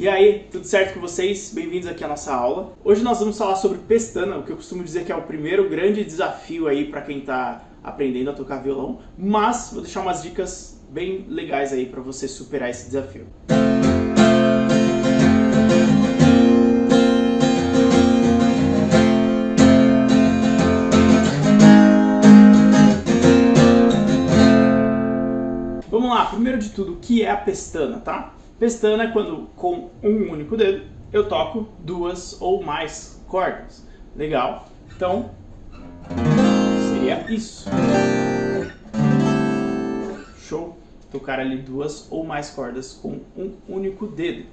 E aí, tudo certo com vocês? Bem-vindos aqui à nossa aula. Hoje nós vamos falar sobre pestana, o que eu costumo dizer que é o primeiro grande desafio aí para quem está aprendendo a tocar violão, mas vou deixar umas dicas bem legais aí para você superar esse desafio. Vamos lá, primeiro de tudo, o que é a pestana, tá? Pestana é quando, com um único dedo, eu toco duas ou mais cordas. Legal? Então, seria isso. Show? Tocar ali duas ou mais cordas com um único dedo.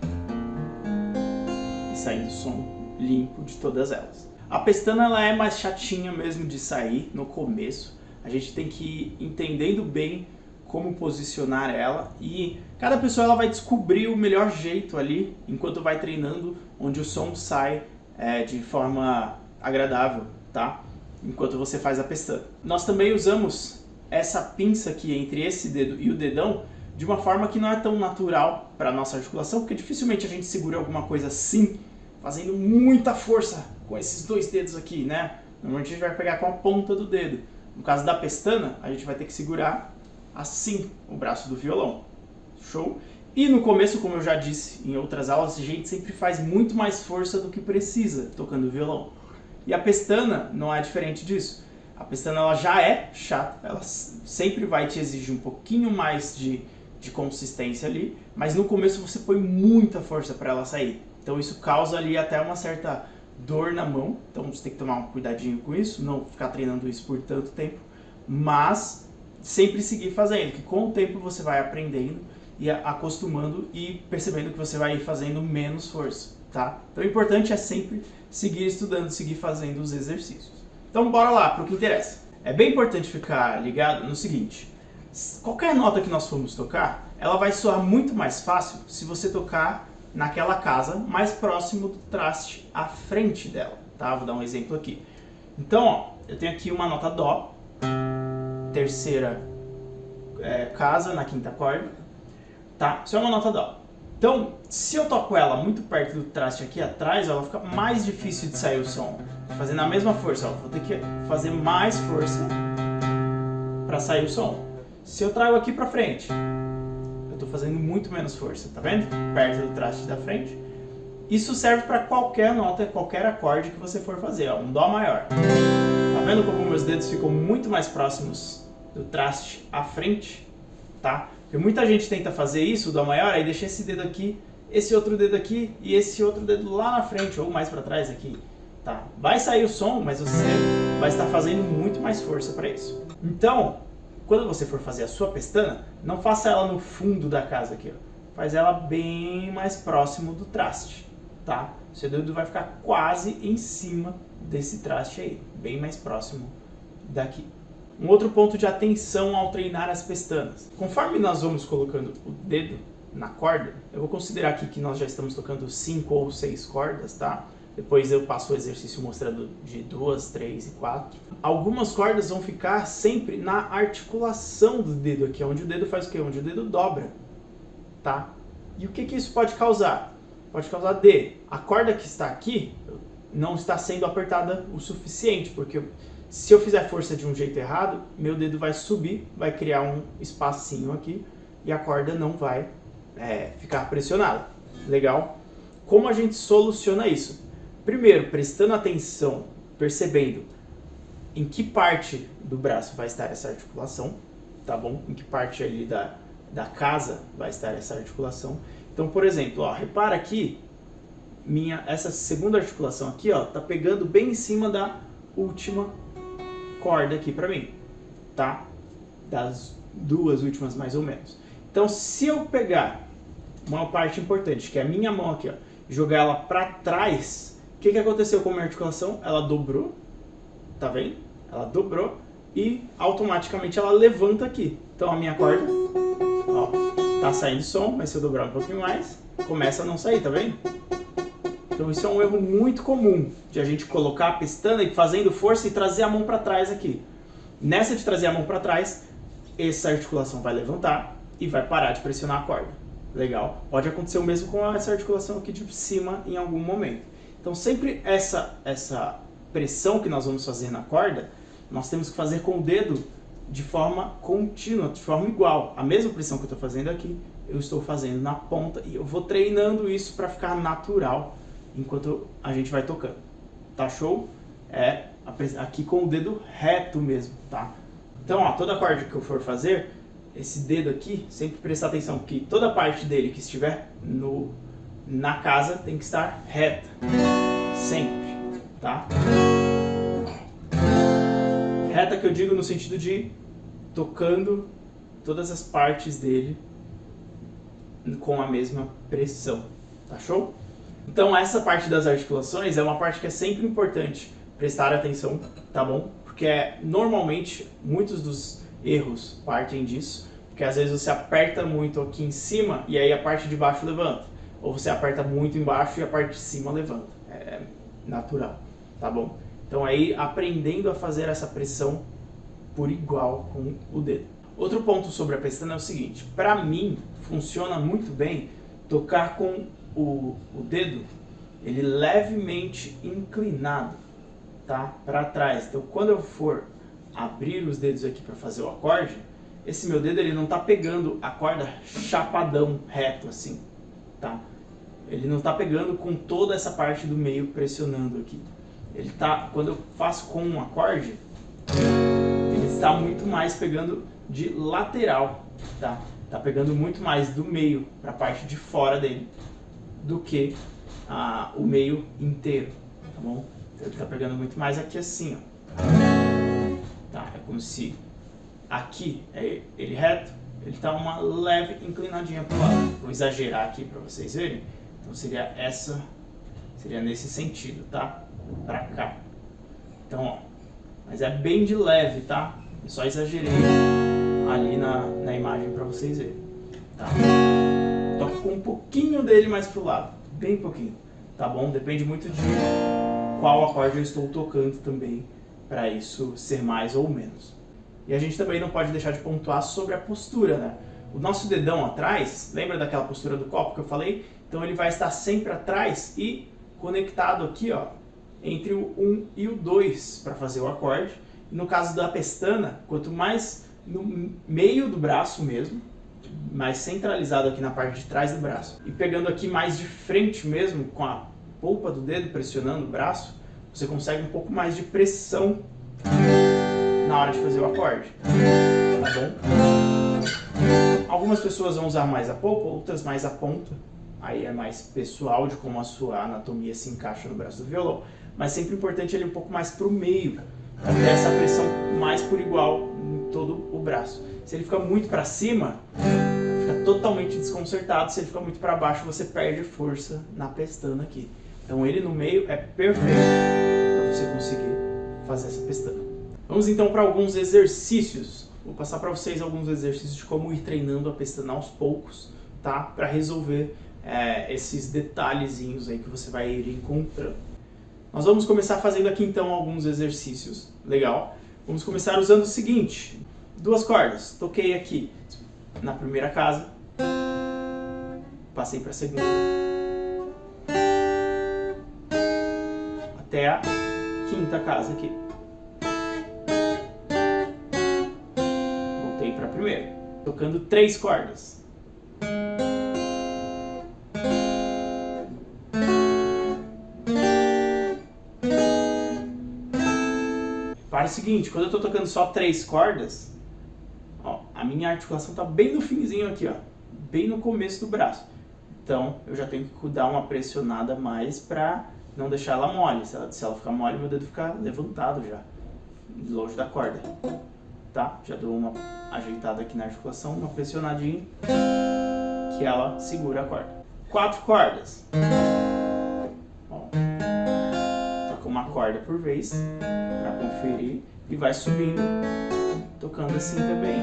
E saindo som limpo de todas elas. A pestana ela é mais chatinha mesmo de sair no começo. A gente tem que ir entendendo bem como posicionar ela e cada pessoa ela vai descobrir o melhor jeito ali enquanto vai treinando, onde o som sai de forma agradável, tá? Enquanto você faz a pestana. Nós também usamos essa pinça aqui entre esse dedo e o dedão de uma forma que não é tão natural para a nossa articulação, porque dificilmente a gente segura alguma coisa assim, fazendo muita força com esses dois dedos aqui, né? Normalmente a gente vai pegar com a ponta do dedo. No caso da pestana, a gente vai ter que segurar assim o braço do violão. Show? E no começo, como eu já disse em outras aulas, a gente sempre faz muito mais força do que precisa tocando violão. E a pestana não é diferente disso. A pestana ela já é chata, ela sempre vai te exigir um pouquinho mais de consistência ali, mas no começo você põe muita força para ela sair. Então isso causa ali até uma certa dor na mão, então você tem que tomar um cuidadinho com isso, não ficar treinando isso por tanto tempo, mas sempre seguir fazendo, que com o tempo você vai aprendendo e acostumando e percebendo que você vai ir fazendo menos força, tá? Então o importante é sempre seguir estudando, seguir fazendo os exercícios. Então bora lá para o que interessa. É bem importante ficar ligado no seguinte, qualquer nota que nós formos tocar, ela vai soar muito mais fácil se você tocar naquela casa mais próximo do traste à frente dela, tá? Vou dar um exemplo aqui. Então, ó, eu tenho aqui uma nota Dó, terceira casa na quinta corda, tá? Isso é uma nota Dó. Então, se eu toco ela muito perto do traste aqui atrás, ela fica mais difícil de sair o som. Fazendo a mesma força, ó, vou ter que fazer mais força para sair o som. Se eu trago aqui para frente, eu estou fazendo muito menos força, tá vendo? Perto do traste da frente. Isso serve para qualquer nota, qualquer acorde que você for fazer, ó, um Dó maior. Tá vendo como meus dedos ficam muito mais próximos do traste à frente, tá? Porque muita gente tenta fazer isso, o Dó maior, aí deixa esse dedo aqui, esse outro dedo aqui e esse outro dedo lá na frente, ou mais para trás aqui, tá? Vai sair o som, mas você vai estar fazendo muito mais força para isso. Então, quando você for fazer a sua pestana, não faça ela no fundo da casa aqui, ó. Faz ela bem mais próximo do traste, tá? Seu dedo vai ficar quase em cima desse traste aí, bem mais próximo daqui. Um outro ponto de atenção ao treinar as pestanas. Conforme nós vamos colocando o dedo na corda, eu vou considerar aqui que nós já estamos tocando 5 ou 6 cordas, tá? Depois eu passo o exercício mostrando de 2, 3 e 4. Algumas cordas vão ficar sempre na articulação do dedo aqui, onde o dedo faz o quê? Onde o dedo dobra, tá? E o que isso pode causar? Pode causar a corda que está aqui não está sendo apertada o suficiente, porque se eu fizer força de um jeito errado, meu dedo vai subir, vai criar um espacinho aqui e a corda não vai ficar pressionada. Legal? Como a gente soluciona isso? Primeiro, prestando atenção, percebendo em que parte do braço vai estar essa articulação, tá bom? Em que parte ali da casa vai estar essa articulação. Então, por exemplo, ó, repara aqui, essa segunda articulação aqui, ó, tá pegando bem em cima da última corda aqui pra mim, tá? Das duas últimas mais ou menos. Então, se eu pegar uma parte importante, que é a minha mão aqui, ó, e jogar ela pra trás, o que aconteceu com a minha articulação? Ela dobrou, tá vendo? Ela dobrou e automaticamente ela levanta aqui. Então a minha corda, ó, tá saindo som, mas se eu dobrar um pouquinho mais, começa a não sair, tá vendo? Então isso é um erro muito comum, de a gente colocar a pestana e fazendo força e trazer a mão para trás aqui. Nessa de trazer a mão para trás, essa articulação vai levantar e vai parar de pressionar a corda. Legal. Pode acontecer o mesmo com essa articulação aqui de cima em algum momento. Então sempre essa pressão que nós vamos fazer na corda, nós temos que fazer com o dedo de forma contínua, de forma igual. A mesma pressão que eu estou fazendo aqui, eu estou fazendo na ponta e eu vou treinando isso para ficar natural enquanto a gente vai tocando. Tá show? Aqui com o dedo reto mesmo, tá? Então, ó, toda corda que eu for fazer, esse dedo aqui, sempre prestar atenção que toda parte dele que estiver na casa tem que estar reta. Sempre, tá? Reta que eu digo no sentido de tocando todas as partes dele com a mesma pressão, tá show? Então essa parte das articulações é uma parte que é sempre importante prestar atenção, tá bom? Porque normalmente muitos dos erros partem disso, porque às vezes você aperta muito aqui em cima e aí a parte de baixo levanta, ou você aperta muito embaixo e a parte de cima levanta, é natural, tá bom? Então aí aprendendo a fazer essa pressão por igual com o dedo. Outro ponto sobre a pestana é o seguinte, para mim funciona muito bem tocar com o dedo ele levemente inclinado, tá? Para trás. Então quando eu for abrir os dedos aqui para fazer o acorde, esse meu dedo ele não está pegando a corda chapadão reto assim, tá? Ele não está pegando com toda essa parte do meio pressionando aqui. Ele tá, quando eu faço com um acorde, ele está muito mais pegando de lateral, tá? Tá pegando muito mais do meio para a parte de fora dele do que o meio inteiro, tá bom? Então ele tá pegando muito mais aqui assim, ó. Tá? É como se aqui é ele reto, ele tá uma leve inclinadinha pro lado. Vou exagerar aqui para vocês verem. Então seria nesse sentido, tá? Para cá. Então, ó, mas é bem de leve, tá? Eu só exagerei ali na imagem para vocês verem, tá? Toco com um pouquinho dele mais pro lado, bem pouquinho, tá bom? Depende muito de qual acorde eu estou tocando também, para isso ser mais ou menos. E a gente também não pode deixar de pontuar sobre a postura, né? O nosso dedão atrás, lembra daquela postura do copo que eu falei? Então ele vai estar sempre atrás e conectado aqui, ó, entre o 1 e o 2 para fazer o acorde. E no caso da pestana, quanto mais no meio do braço mesmo, mais centralizado aqui na parte de trás do braço, e pegando aqui mais de frente mesmo, com a polpa do dedo pressionando o braço, você consegue um pouco mais de pressão na hora de fazer o acorde, tá bom? Algumas pessoas vão usar mais a polpa, outras mais a ponta, aí é mais pessoal de como a sua anatomia se encaixa no braço do violão, mas sempre importante ele um pouco mais para o meio, para ter essa pressão mais por igual em todo o braço. Se ele fica muito para cima, fica totalmente desconcertado. Se ele fica muito para baixo, você perde força na pestana aqui. Então ele no meio é perfeito para você conseguir fazer essa pestana. Vamos então para alguns exercícios. Vou passar para vocês alguns exercícios de como ir treinando a pestana aos poucos, tá? Para resolver esses detalhezinhos aí que você vai ir encontrando. Nós vamos começar fazendo aqui então alguns exercícios. Legal? Vamos começar usando o seguinte: 2 cordas. Toquei aqui na primeira casa, passei para a segunda, até a quinta casa aqui. Voltei para a primeira, tocando 3 cordas. Para o seguinte, quando eu estou tocando só 3 cordas, ó, a minha articulação está bem no finzinho aqui, ó, bem no começo do braço. Então eu já tenho que dar uma pressionada mais para não deixar ela mole. Se ela ficar mole, meu dedo fica levantado já, longe da corda. Tá? Já dou uma ajeitada aqui na articulação, uma pressionadinha, que ela segura a corda. 4 cordas. Ó, toca uma corda por vez, para conferir, e vai subindo, tocando assim também.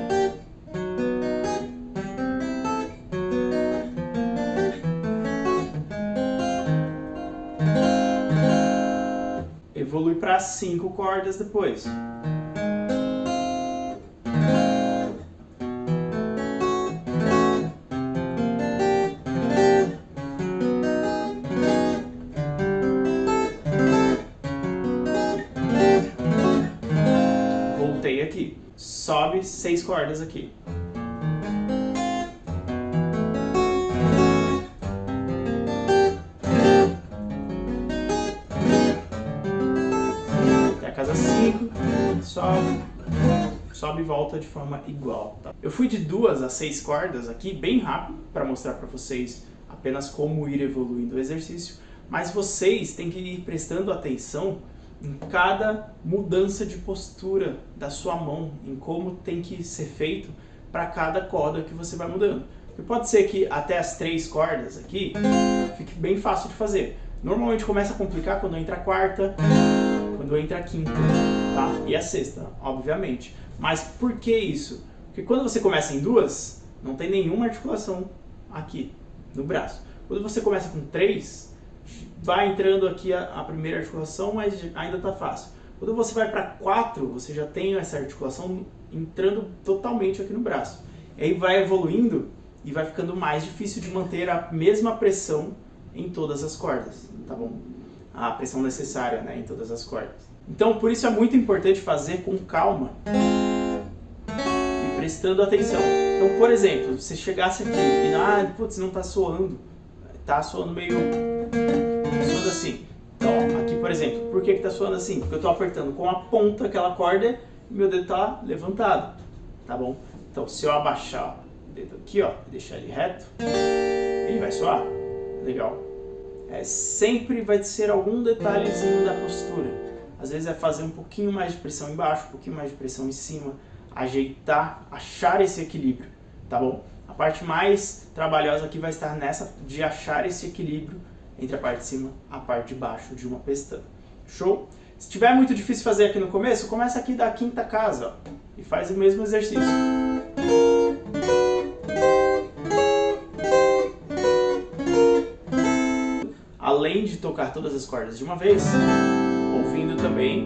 Evolui para 5 cordas depois. aqui. Sobe 6 cordas aqui. Até a casa 5, sobe e volta de forma igual. Tá? Eu fui de 2 a 6 cordas aqui, bem rápido, para mostrar para vocês apenas como ir evoluindo o exercício, mas vocês têm que ir prestando atenção em cada mudança de postura da sua mão, em como tem que ser feito para cada corda que você vai mudando. Porque pode ser que até as 3 cordas aqui fique bem fácil de fazer. Normalmente começa a complicar quando entra a quarta, quando entra a quinta, tá? E a sexta, obviamente. Mas por que isso? Porque quando você começa em 2, não tem nenhuma articulação aqui no braço. Quando você começa com 3, vai entrando aqui a primeira articulação, mas ainda está fácil. Quando você vai para 4, você já tem essa articulação entrando totalmente aqui no braço. E aí vai evoluindo e vai ficando mais difícil de manter a mesma pressão em todas as cordas, tá bom? A pressão necessária, né, em todas as cordas. Então, por isso é muito importante fazer com calma e prestando atenção. Então, por exemplo, se chegasse aqui e putz, não está soando, tá soando meio soando assim. Então, aqui, por exemplo, por que está soando assim? Porque eu estou apertando com a ponta aquela corda e meu dedo está levantado, tá bom? Então, se eu abaixar o dedo aqui, ó, e deixar ele reto, ele vai soar. Legal. Sempre vai ser algum detalhezinho da postura. Às vezes é fazer um pouquinho mais de pressão embaixo, um pouquinho mais de pressão em cima, ajeitar, achar esse equilíbrio, tá bom? A parte mais trabalhosa aqui vai estar nessa de achar esse equilíbrio entre a parte de cima e a parte de baixo de uma pestana. Show? Se tiver muito difícil fazer aqui no começo, começa aqui da quinta casa, ó, e faz o mesmo exercício. Além de tocar todas as cordas de uma vez, ouvindo também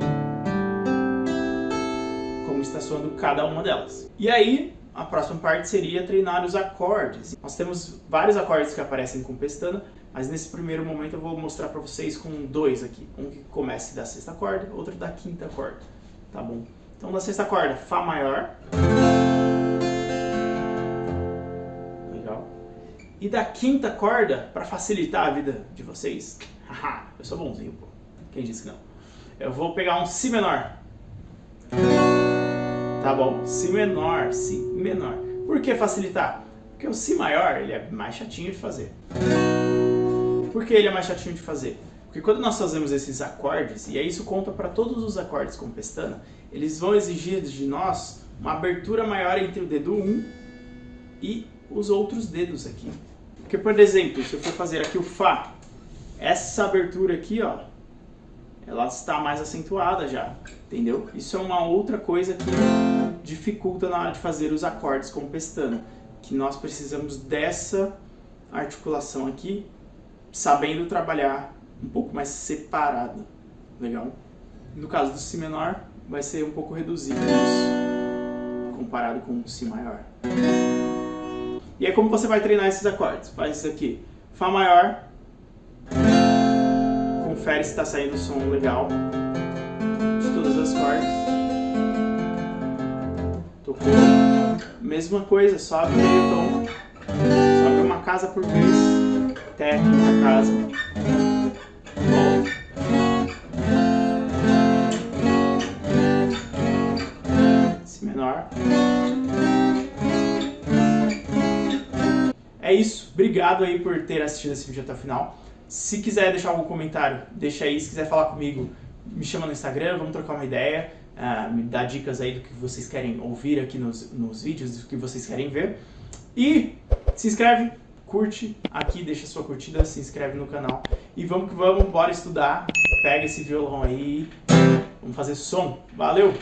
como está soando cada uma delas. E aí, a próxima parte seria treinar os acordes. Nós temos vários acordes que aparecem com pestana, mas nesse primeiro momento eu vou mostrar para vocês com 2 aqui. Um que comece da sexta corda, outro da quinta corda, tá bom? Então, da sexta corda, Fá maior. Legal. E da quinta corda, para facilitar a vida de vocês, haha, eu sou bonzinho, pô. Quem disse que não? Eu vou pegar um Si menor. Tá bom? Si menor, Si menor. Por que facilitar? Porque o Si maior, ele é mais chatinho de fazer. Por que ele é mais chatinho de fazer? Porque quando nós fazemos esses acordes, e aí isso conta para todos os acordes com pestana, eles vão exigir de nós uma abertura maior entre o dedo 1 e os outros dedos aqui. Porque, por exemplo, se eu for fazer aqui o Fá, essa abertura aqui, ó, ela está mais acentuada já, entendeu? Isso é uma outra coisa que dificulta na hora de fazer os acordes com pestana, que nós precisamos dessa articulação aqui, sabendo trabalhar um pouco mais separada, legal? No caso do Si menor, vai ser um pouco reduzido isso, comparado com o Si maior. E aí como você vai treinar esses acordes? Faz isso aqui, Fá maior, confere se está saindo o som legal de todas as cordas. Tocou, mesma coisa, sobe meio tom, sobe uma casa por vez, até a quinta casa. Volta. Si menor. É isso, obrigado aí por ter assistido esse vídeo até o final. Se quiser deixar algum comentário, deixa aí. Se quiser falar comigo, me chama no Instagram, vamos trocar uma ideia, me dá dicas aí do que vocês querem ouvir aqui nos vídeos, do que vocês querem ver. E se inscreve, curte aqui, deixa sua curtida, se inscreve no canal. E vamos que vamos, bora estudar. Pega esse violão aí, vamos fazer som. Valeu!